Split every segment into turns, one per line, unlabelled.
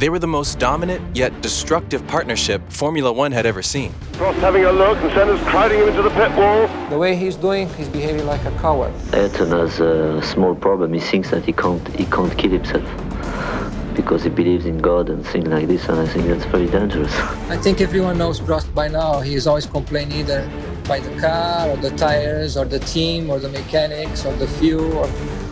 They were the most dominant yet destructive partnership Formula One had ever seen.
Prost having a look, and Senna's crowding him into the pit wall.
The way he's doing, he's behaving like a coward.
Ayrton has a small problem. He thinks that he can't kill himself because he believes in God and things like this, and I think that's very dangerous.
I think everyone knows Prost by now. He is always complaining either by the car or the tires or the team or the mechanics or the fuel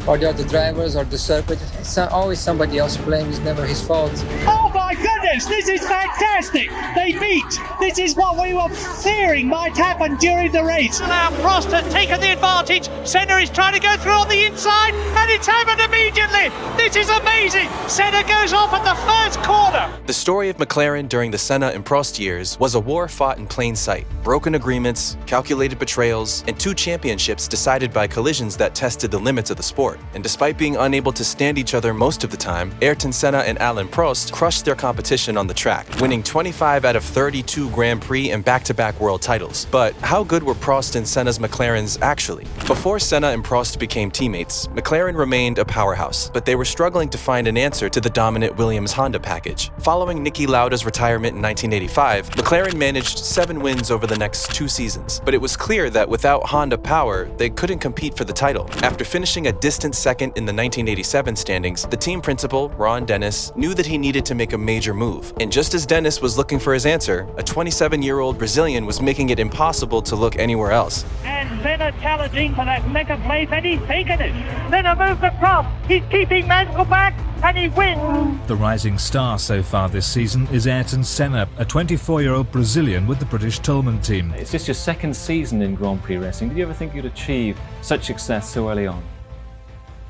or the other drivers or the circuit. It's always somebody else playing. It's never his fault.
Oh my goodness, this is fantastic! They beat! This is what we were fearing might happen during the race.
Now Prost has taken the advantage. Senna is trying to go through on the inside, and it's happened immediately. This is amazing. Senna goes off at the first corner.
The story of McLaren during the Senna and Prost years was a war fought in plain sight. Broken agreements, calculated betrayals, and 2 championships decided by collisions that tested the limits of the sport. And despite being unable to stand each other most of the time, Ayrton Senna and Alain Prost crushed their competition on the track, winning 25 out of 32 Grand Prix and back-to-back world titles. But how good were Prost and Senna's McLarens actually? Before Senna and Prost became teammates, McLaren remained a powerhouse, but they were struggling to find an answer to the dominant Williams-Honda package. Following Niki Lauda's retirement in 1985, McLaren managed 7 wins over the next 2 seasons, but it was clear that without Honda power, they couldn't compete for the title. After finishing a distant second in the 1987 standings, the team principal, Ron Dennis, knew that he needed to make a major move. And just as Dennis was looking for his answer, a 27-year-old Brazilian was making it impossible to look anywhere else.
And Senna challenging for that second place, and he's taken it. Senna moves across. He's keeping Mansell back, and he wins.
The rising star so far this season is Ayrton Senna, a 24-year-old Brazilian with the British Toleman team.
It's just your second season in Grand Prix racing. Did you ever think you'd achieve such success so early on?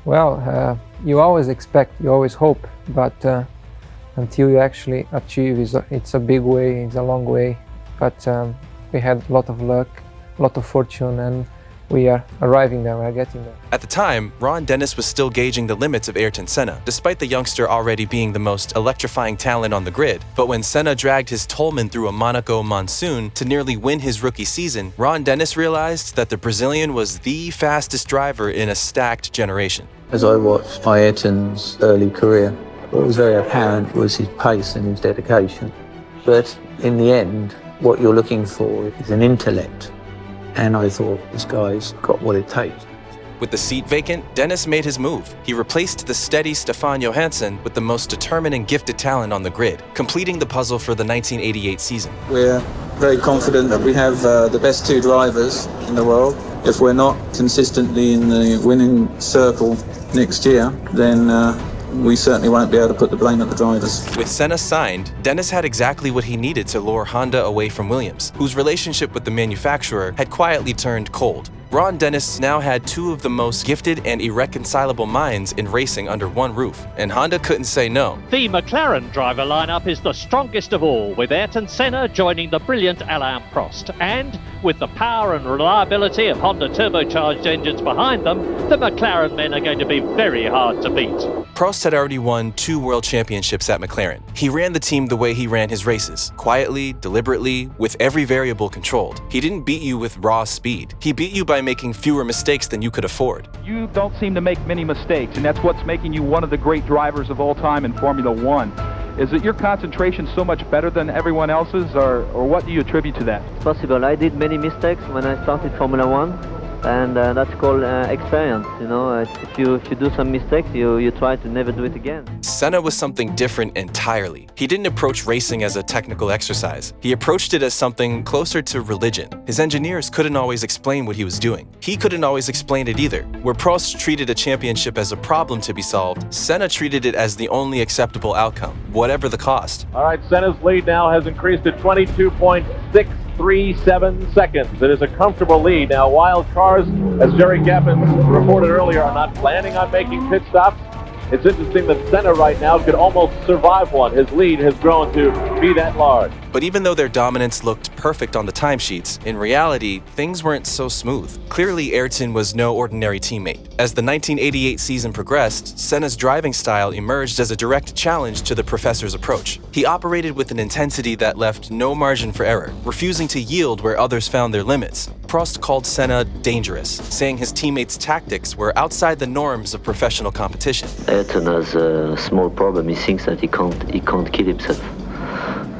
Well, you always expect, you always hope, but until you actually achieve, it's a big way, it's a long way. But we had a lot of luck, a lot of fortune, and we are arriving there, we are getting there.
At the time, Ron Dennis was still gauging the limits of Ayrton Senna, despite the youngster already being the most electrifying talent on the grid. But when Senna dragged his Toleman through a Monaco monsoon to nearly win his rookie season, Ron Dennis realized that the Brazilian was the fastest driver in a stacked generation.
As I watched Ayrton's early career, what was very apparent was his pace and his dedication. But in the end, what you're looking for is an intellect. And I thought, this guy's got what it takes.
With the seat vacant, Dennis made his move. He replaced the steady Stefan Johansson with the most determined and gifted talent on the grid, completing the puzzle for the 1988 season.
We're very confident that we have the best 2 drivers in the world. If we're not consistently in the winning circle next year, then we certainly won't be able to put the blame at the drivers.
With Senna signed, Dennis had exactly what he needed to lure Honda away from Williams, whose relationship with the manufacturer had quietly turned cold. Ron Dennis now had 2 of the most gifted and irreconcilable minds in racing under one roof, and Honda couldn't say no.
The McLaren driver lineup is the strongest of all, with Ayrton Senna joining the brilliant Alain Prost. And with the power and reliability of Honda turbocharged engines behind them, the McLaren men are going to be very hard to beat.
Prost had already won 2 world championships at McLaren. He ran the team the way he ran his races, quietly, deliberately, with every variable controlled. He didn't beat you with raw speed. He beat you by making fewer mistakes than you could afford.
You don't seem to make many mistakes, and that's what's making you one of the great drivers of all time in Formula One. Is that your concentration so much better than everyone else's, or what do you attribute to that?
It's possible. I did many mistakes when I started Formula One, and that's called experience. You know, if you do some mistakes, you try to never do it again.
Senna was something different entirely. He didn't approach racing as a technical exercise. He approached it as something closer to religion. His engineers couldn't always explain what he was doing. He couldn't always explain it either. Where Prost treated a championship as a problem to be solved, Senna treated it as the only acceptable outcome, whatever the cost.
All right, Senna's lead now has increased to 22.637 seconds. It is a comfortable lead. Now, wild cars, as Jerry Gappens reported earlier, are not planning on making pit stops. It's interesting that Senna right now could almost survive one. His lead has grown to be that large.
But even though their dominance looked perfect on the timesheets, in reality, things weren't so smooth. Clearly, Ayrton was no ordinary teammate. As the 1988 season progressed, Senna's driving style emerged as a direct challenge to the professor's approach. He operated with an intensity that left no margin for error, refusing to yield where others found their limits. Prost called Senna dangerous, saying his teammates' tactics were outside the norms of professional competition.
Ayrton has a small problem. He thinks that he can't kill himself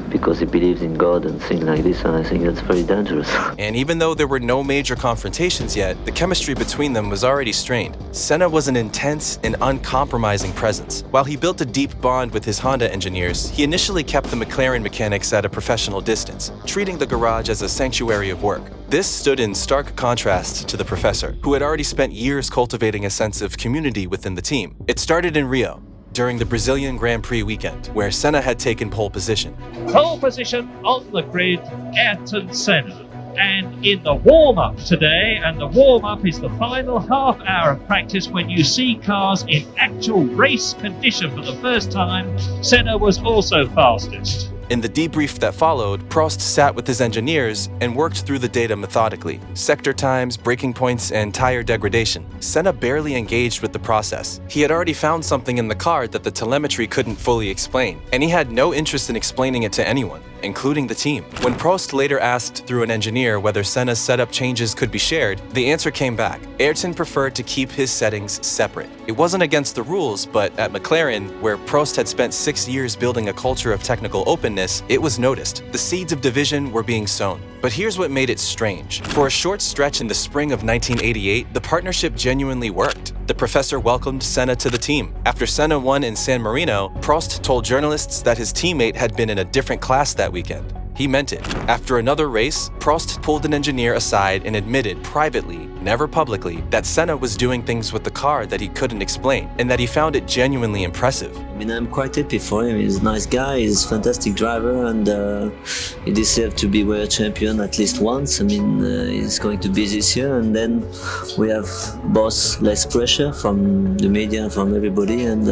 because he believes in God and things like this, and I think that's very dangerous.
And even though there were no major confrontations yet, the chemistry between them was already strained. Senna was an intense and uncompromising presence. While he built a deep bond with his Honda engineers, he initially kept the McLaren mechanics at a professional distance, treating the garage as a sanctuary of work. This stood in stark contrast to the professor, who had already spent years cultivating a sense of community within the team. It started in Rio, during the Brazilian Grand Prix weekend, where Senna had taken pole position.
Pole position on the grid, Ayrton Senna. And in the warm-up today, and the warm-up is the final half hour of practice when you see cars in actual race condition for the first time, Senna was also fastest.
In the debrief that followed, Prost sat with his engineers and worked through the data methodically. Sector times, braking points, and tire degradation. Senna barely engaged with the process. He had already found something in the car that the telemetry couldn't fully explain, and he had no interest in explaining it to anyone, including the team. When Prost later asked through an engineer whether Senna's setup changes could be shared, the answer came back. Ayrton preferred to keep his settings separate. It wasn't against the rules, but at McLaren, where Prost had spent 6 years building a culture of technical openness, it was noticed. The seeds of division were being sown. But here's what made it strange. For a short stretch in the spring of 1988, the partnership genuinely worked. The professor welcomed Senna to the team. After Senna won in San Marino, Prost told journalists that his teammate had been in a different class that weekend. He meant it. After another race, Prost pulled an engineer aside and admitted privately, never publicly, that Senna was doing things with the car that he couldn't explain, and that he found it genuinely impressive.
I mean, I'm quite happy for him. He's a nice guy, he's a fantastic driver, and he deserves to be world champion at least once. I mean, he's going to be this year, and then we have both less pressure from the media, from everybody, and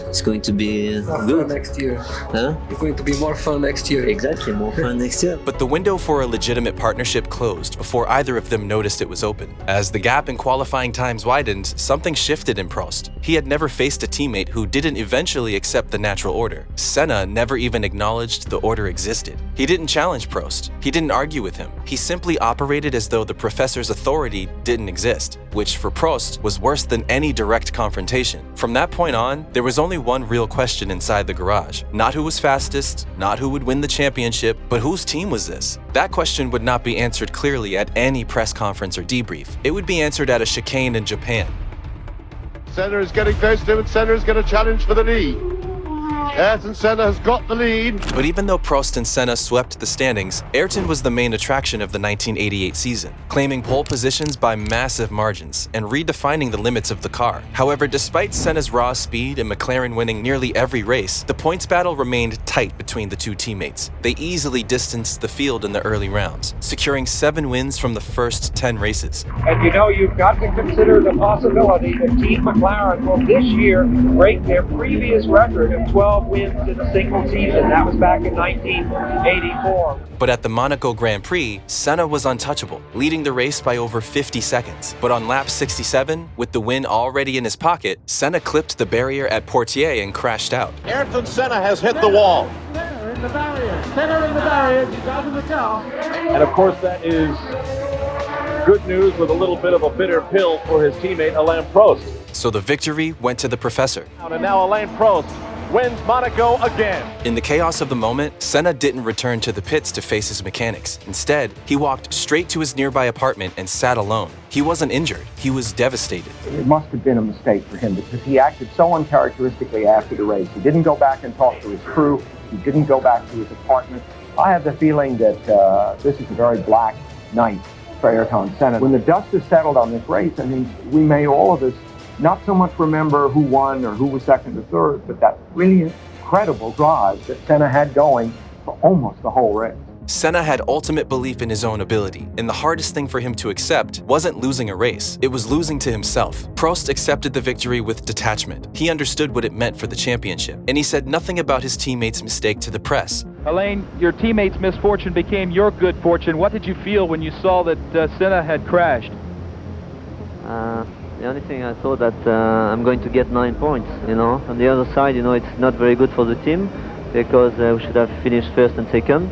it's going to be good.
Next year.
Huh?
It's going to be more fun next year.
Exactly, more fun next year.
But the window for a legitimate partnership closed before either of them noticed it was open. As the gap in qualifying times widened, something shifted in Prost. He had never faced a teammate who didn't eventually accept the natural order. Senna never even acknowledged the order existed. He didn't challenge Prost. He didn't argue with him. He simply operated as though the professor's authority didn't exist, which for Prost was worse than any direct confrontation. From that point on, there was only one real question inside the garage. Not who was fastest, not who would win the championship, but whose team was this? That question would not be answered clearly at any press conference or debrief. It would be answered at a chicane in Japan.
Senna is getting close to him, and Senna is going to challenge for the lead. Ayrton Senna has got the lead.
But even though Prost and Senna swept the standings, Ayrton was the main attraction of the 1988 season, claiming pole positions by massive margins and redefining the limits of the car. However, despite Senna's raw speed and McLaren winning nearly every race, the points battle remained tight between the two teammates. They easily distanced the field in the early rounds, securing 7 wins from the first 10 races.
And you know, you've got to consider the possibility that Team McLaren will this year break their previous record of 12 wins in a single season. That was back in 1984.
But at the Monaco Grand Prix, Senna was untouchable, leading the race by over 50 seconds. But on lap 67, with the win already in his pocket, Senna clipped the barrier at Portier and crashed out.
Ayrton Senna has hit the wall.
Senna in the barrier. Senna in the barrier. He's out of the car.
And of course that is good news with a little bit of a bitter pill for his teammate Alain Prost.
So the victory went to the professor.
And now Alain Prost wins Monaco again.
In the chaos of the moment, Senna didn't return to the pits to face his mechanics. Instead, he walked straight to his nearby apartment and sat alone. He wasn't injured. He was devastated.
It must have been a mistake for him because he acted so uncharacteristically after the race. He didn't go back and talk to his crew. He didn't go back to his apartment. I have the feeling that this is a very black night for Ayrton Senna. When the dust has settled on this race, I mean, we may all of us not so much remember who won or who was second or third, but that really incredible drive that Senna had going for almost the whole race.
Senna had ultimate belief in his own ability, and the hardest thing for him to accept wasn't losing a race, it was losing to himself. Prost accepted the victory with detachment. He understood what it meant for the championship, and he said nothing about his teammate's mistake to the press.
Alain, your teammate's misfortune became your good fortune. What did you feel when you saw that Senna had crashed?
The only thing I thought that I'm going to get 9 points, you know. On the other side, you know, it's not very good for the team because we should have finished first and second.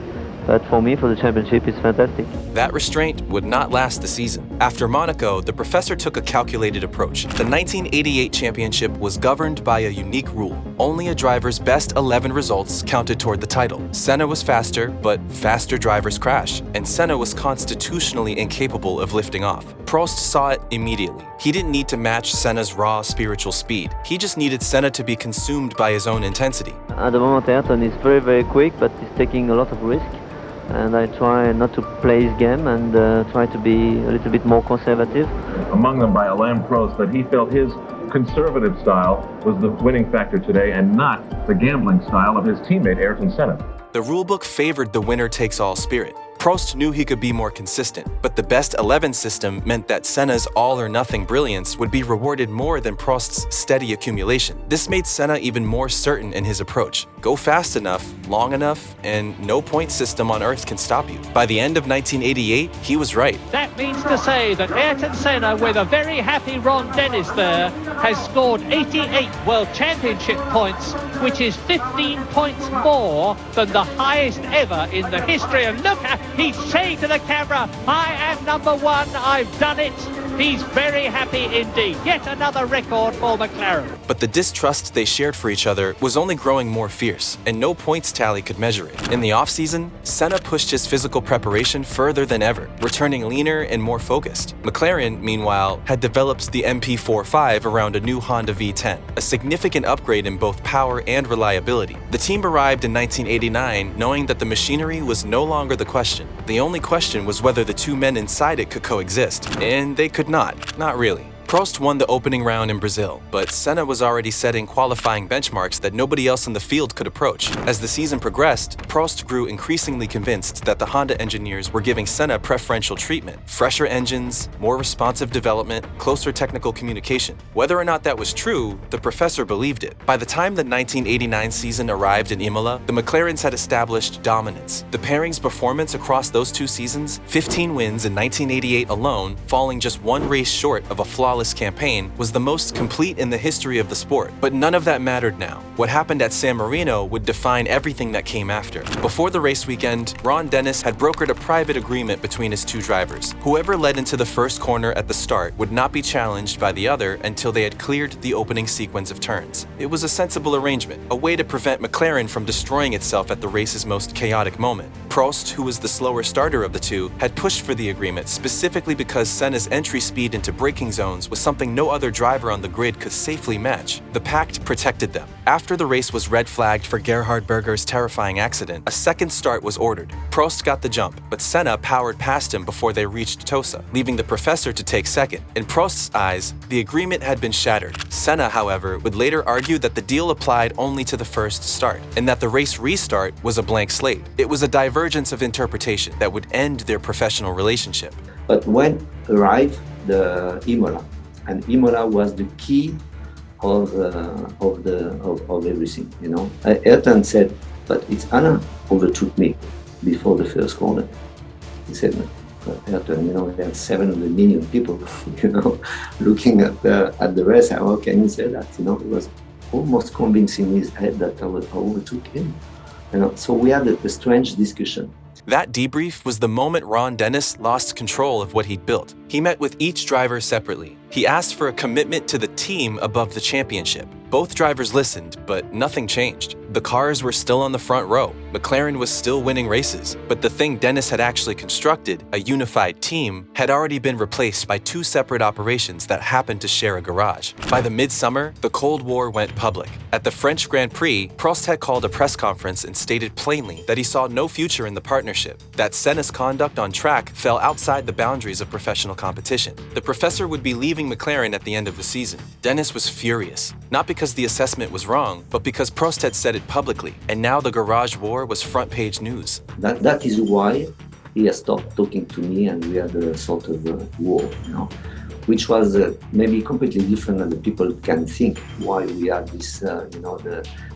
But for me, for the championship, it's fantastic.
That restraint would not last the season. After Monaco, the professor took a calculated approach. The 1988 championship was governed by a unique rule. Only a driver's best 11 results counted toward the title. Senna was faster, but faster drivers crash, and Senna was constitutionally incapable of lifting off. Prost saw it immediately. He didn't need to match Senna's raw spiritual speed. He just needed Senna to be consumed by his own intensity.
At the moment, Ayrton is very, very quick, but he's taking a lot of risk. And I try not to play his game and try to be a little bit more conservative.
Among them by Alain Prost, that he felt his conservative style was the winning factor today and not the gambling style of his teammate Ayrton Senna.
The rulebook favored the winner-takes-all spirit. Prost knew he could be more consistent, but the best 11 system meant that Senna's all-or-nothing brilliance would be rewarded more than Prost's steady accumulation. This made Senna even more certain in his approach. Go fast enough, long enough, and no point system on Earth can stop you. By the end of 1988, he was right.
That means to say that Ayrton Senna, with a very happy Ron Dennis there, has scored 88 World Championship points, which is 15 points more than the highest ever in the history. And look at, he's saying to the camera, I am number one, I've done it. He's very happy indeed. Yet another record for McLaren.
But the distrust they shared for each other was only growing more fierce, and no points tally could measure it. In the off-season, Senna pushed his physical preparation further than ever, returning leaner and more focused. McLaren, meanwhile, had developed the MP45 around a new Honda V10, a significant upgrade in both power and reliability. The team arrived in 1989 knowing that the machinery was no longer the question. The only question was whether the two men inside it could coexist, and they could not really. Prost won the opening round in Brazil, but Senna was already setting qualifying benchmarks that nobody else in the field could approach. As the season progressed, Prost grew increasingly convinced that the Honda engineers were giving Senna preferential treatment. Fresher engines, more responsive development, closer technical communication. Whether or not that was true, the professor believed it. By the time the 1989 season arrived in Imola, the McLarens had established dominance. The pairing's performance across those two seasons, 15 wins in 1988 alone, falling just one race short of a flawless campaign, was the most complete in the history of the sport. But none of that mattered now. What happened at San Marino would define everything that came after. Before the race weekend, Ron Dennis had brokered a private agreement between his two drivers. Whoever led into the first corner at the start would not be challenged by the other until they had cleared the opening sequence of turns. It was a sensible arrangement, a way to prevent McLaren from destroying itself at the race's most chaotic moment. Prost, who was the slower starter of the two, had pushed for the agreement specifically because Senna's entry speed into braking zones was something no other driver on the grid could safely match. The pact protected them. After the race was red flagged for Gerhard Berger's terrifying accident, a second start was ordered. Prost got the jump, but Senna powered past him before they reached Tosa, leaving the professor to take second. In Prost's eyes, the agreement had been shattered. Senna, however, would later argue that the deal applied only to the first start, and that the race restart was a blank slate. It was a divergence of interpretation that would end their professional relationship.
But when arrived the Imola, and Imola was the key of everything, you know. Ayrton said, but it's Alain overtook me before the first corner. He said, Ayrton, you know, there are 700 million people, you know, looking at the race. How can you say that? You know, it was almost convincing in his head that I overtook him. You know, so we had a strange discussion.
That debrief was the moment Ron Dennis lost control of what he'd built. He met with each driver separately. He asked for a commitment to the team above the championship. Both drivers listened, but nothing changed. The cars were still on the front row. McLaren was still winning races, but the thing Dennis had actually constructed, a unified team, had already been replaced by two separate operations that happened to share a garage. By the midsummer, the Cold War went public. At the French Grand Prix, Prost had called a press conference and stated plainly that he saw no future in the partnership, that Senna's conduct on track fell outside the boundaries of professional competition. The professor would be leaving McLaren at the end of the season. Dennis was furious, not because because the assessment was wrong, but because Prost had said it publicly, and now the garage war was front-page news.
That is why he has stopped talking to me, and we had a sort of war, which was maybe completely different than the people can think why we had this,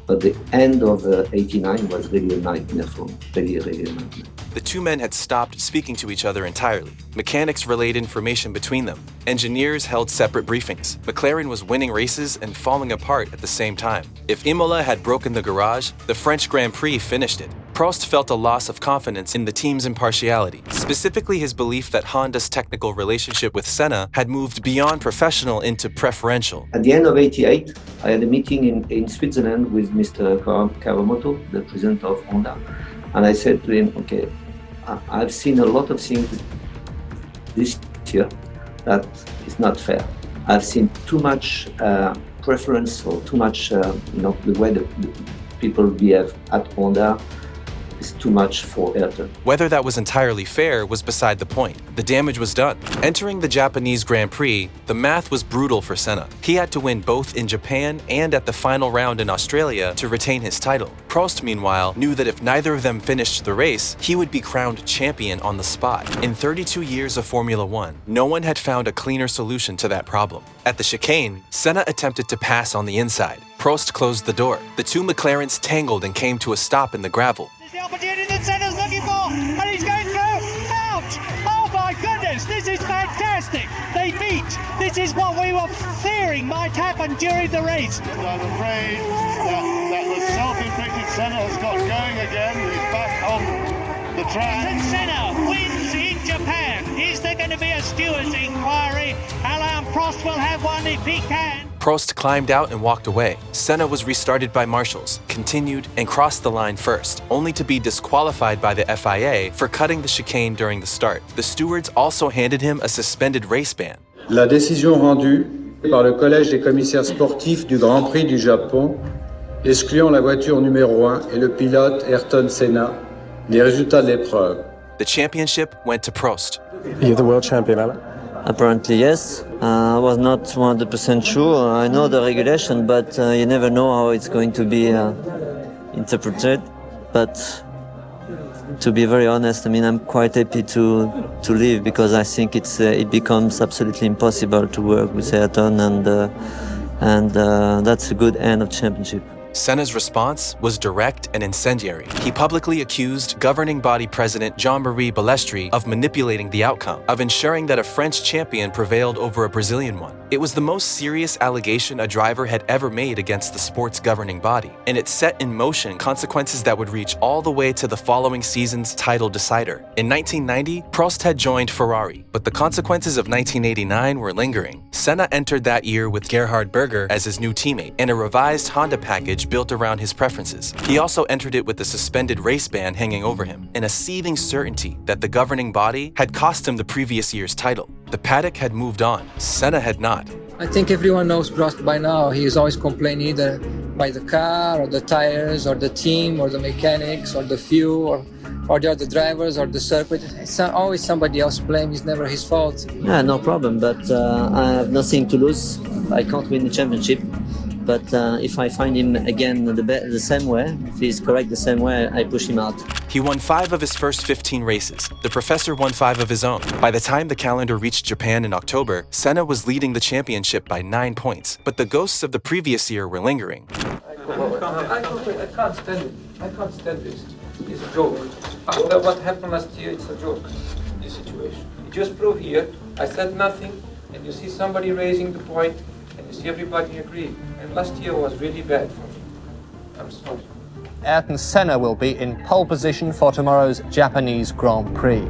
but the end of 89 was really a nightmare for me, really a nightmare.
The two men had stopped speaking to each other entirely. Mechanics relayed information between them. Engineers held separate briefings. McLaren was winning races and falling apart at the same time. If Imola had broken the garage, the French Grand Prix finished it. Prost felt a loss of confidence in the team's impartiality, specifically his belief that Honda's technical relationship with Senna had moved beyond professional into preferential.
At the end of 88, I had a meeting in Switzerland with Mr. Kawamoto, the president of Honda, and I said to him, okay, I've seen a lot of things this year that is not fair. I've seen too much preference or too much, the way the people behave at Honda is too much for Ayrton.
Whether that was entirely fair was beside the point. The damage was done. Entering the Japanese Grand Prix, the math was brutal for Senna. He had to win both in Japan and at the final round in Australia to retain his title. Prost, meanwhile, knew that if neither of them finished the race, he would be crowned champion on the spot. In 32 years of Formula One, no one had found a cleaner solution to that problem. At the chicane, Senna attempted to pass on the inside. Prost closed the door. The two McLarens tangled and came to a stop in the gravel.
The opportunity that Senna's looking for, and he's going through, out! Oh my goodness, this is fantastic! They beat! This is what we were fearing might happen during the race.
I'm afraid that the self-inflicted Senna has got going again. He's back on the track.
And Senna wins in Japan. Is there going to be a stewards' inquiry? Alain Prost will have one if he can.
Prost climbed out and walked away. Senna was restarted by marshals, continued, and crossed the line first, only to be disqualified by the FIA for cutting the chicane during the start. The stewards also handed him a suspended race ban.
La décision rendue par le Collège des commissaires sportifs du Grand Prix du Japon, excluant la voiture numéro 1 et le pilote Ayrton Senna, les résultats de l'épreuve.
The championship went to Prost.
You're the world champion, Alain?
Apparently, yes. I was not 100% sure. I know the regulation, but you never know how it's going to be interpreted. But to be very honest, I'm quite happy to leave because I think it becomes absolutely impossible to work with Ayrton, and that's a good end of championship.
Senna's response was direct and incendiary. He publicly accused governing body president Jean-Marie Balestri of manipulating the outcome, of ensuring that a French champion prevailed over a Brazilian one. It was the most serious allegation a driver had ever made against the sport's governing body, and it set in motion consequences that would reach all the way to the following season's title decider. In 1990, Prost had joined Ferrari, but the consequences of 1989 were lingering. Senna entered that year with Gerhard Berger as his new teammate, and a revised Honda package built around his preferences. He also entered it with a suspended race ban hanging over him, and a seething certainty that the governing body had cost him the previous year's title. The paddock had moved on, Senna had not.
I think everyone knows Prost by now. He is always complaining either by the car or the tires or the team or the mechanics or the fuel or the other drivers or the circuit. It's always somebody else's blame. It's never his fault.
Yeah, no problem, but I have nothing to lose. I can't win the championship. But if I find him again the same way, if he's correct the same way, I push him out.
He won 5 of his first 15 races. The professor won 5 of his own. By the time the calendar reached Japan in October, Senna was leading the championship by 9 points, but the ghosts of the previous year were lingering.
I can't stand it. I can't stand this. It's a joke. After what happened last year, it's a joke, this situation. You just prove here, I said nothing, and you see somebody raising the point, and you see everybody agree. And last year was really bad for me. I'm sorry.
Ayrton Senna will be in pole position for tomorrow's Japanese Grand Prix.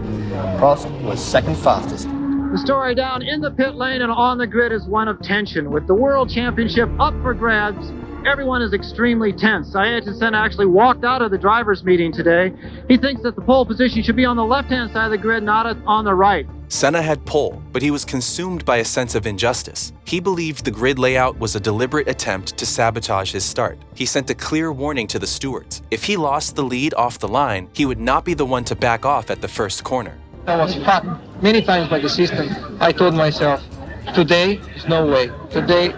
Prost was second fastest.
The story down in the pit lane and on the grid is one of tension. With the World Championship up for grabs, everyone is extremely tense. Ayrton Senna actually walked out of the drivers' meeting today. He thinks that the pole position should be on the left-hand side of the grid, not on the right.
Senna had pole, but he was consumed by a sense of injustice. He believed the grid layout was a deliberate attempt to sabotage his start. He sent a clear warning to the stewards. If he lost the lead off the line, he would not be the one to back off at the first corner.
I was fucked many times by the system. I told myself, today is no way. Today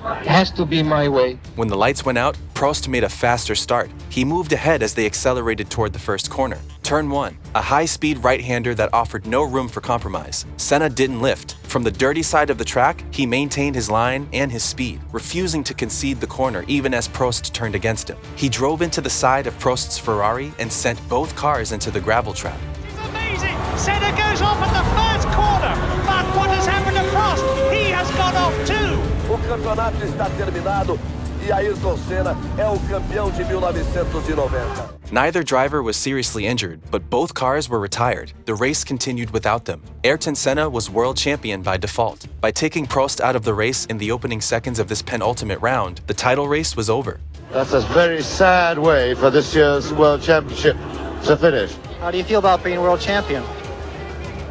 It has to be my way.
When the lights went out, Prost made a faster start. He moved ahead as they accelerated toward the first corner. Turn 1, a high-speed right-hander that offered no room for compromise. Senna didn't lift. From the dirty side of the track, he maintained his line and his speed, refusing to concede the corner even as Prost turned against him. He drove into the side of Prost's Ferrari and sent both cars into the gravel trap.
It's amazing! Senna goes off at the first corner, but what has happened to Prost? He has gone off too!
O campeonato está terminado e Ayrton Senna é o campeão de 1990.
Neither driver was seriously injured, but both cars were retired. The race continued without them. Ayrton Senna was world champion by default. By taking Prost out of the race in the opening seconds of this penultimate round, the title race was over.
That's a very sad way for this year's World Championship to finish.
How do you feel about being world champion?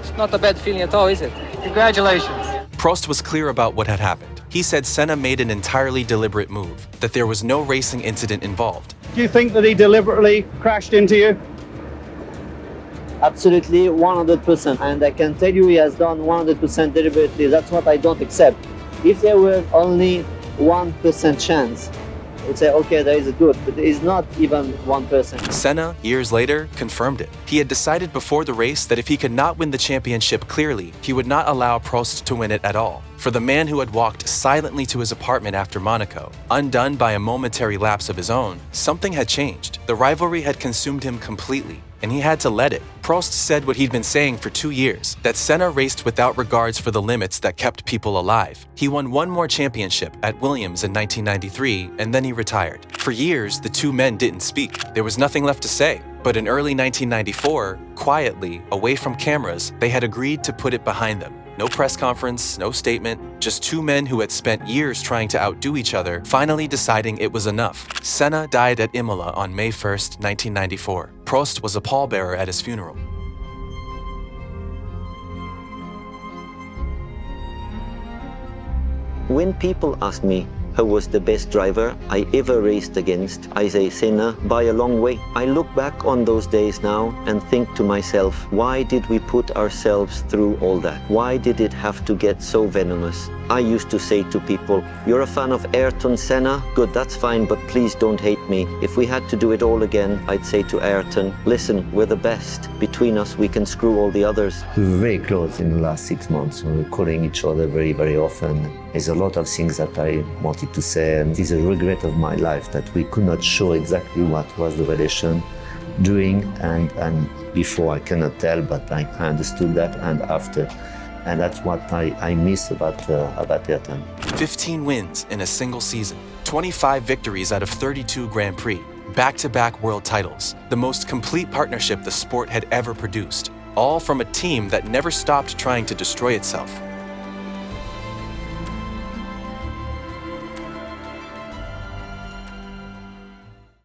It's not a bad feeling at all, is it?
Congratulations.
Prost was clear about what had happened. He said Senna made an entirely deliberate move, that there was no racing incident involved.
Do you think that he deliberately crashed into you?
Absolutely, 100%. And I can tell you he has done 100% deliberately. That's what I don't accept. If there were only 1% chance, I would say, okay, there is a good, but there is not even 1%.
Senna, years later, confirmed it. He had decided before the race that if he could not win the championship clearly, he would not allow Prost to win it at all. For the man who had walked silently to his apartment after Monaco, undone by a momentary lapse of his own, something had changed. The rivalry had consumed him completely, and he had to let it. Prost said what he'd been saying for 2 years, that Senna raced without regards for the limits that kept people alive. He won one more championship at Williams in 1993, and then he retired. For years, the two men didn't speak. There was nothing left to say. But in early 1994, quietly, away from cameras, they had agreed to put it behind them. No press conference, no statement, just two men who had spent years trying to outdo each other, finally deciding it was enough. Senna died at Imola on May 1st, 1994. Prost was a pallbearer at his funeral.
When people ask me who was the best driver I ever raced against, I say Senna by a long way. I look back on those days now and think to myself, why did we put ourselves through all that? Why did it have to get so venomous? I used to say to people, you're a fan of Ayrton Senna? Good, that's fine, but please don't hate me. If we had to do it all again, I'd say to Ayrton, listen, we're the best. Between us, we can screw all the others.
We were very close in the last 6 months. We were calling each other very, very often. There's a lot of things that I wanted to say, and it is a regret of my life that we could not show exactly what was the relation during and before. I cannot tell, but I understood that, and after. And that's what I miss about Ayrton.
15 wins in a single season, 25 victories out of 32 Grand Prix, back-to-back world titles, the most complete partnership the sport had ever produced, all from a team that never stopped trying to destroy itself.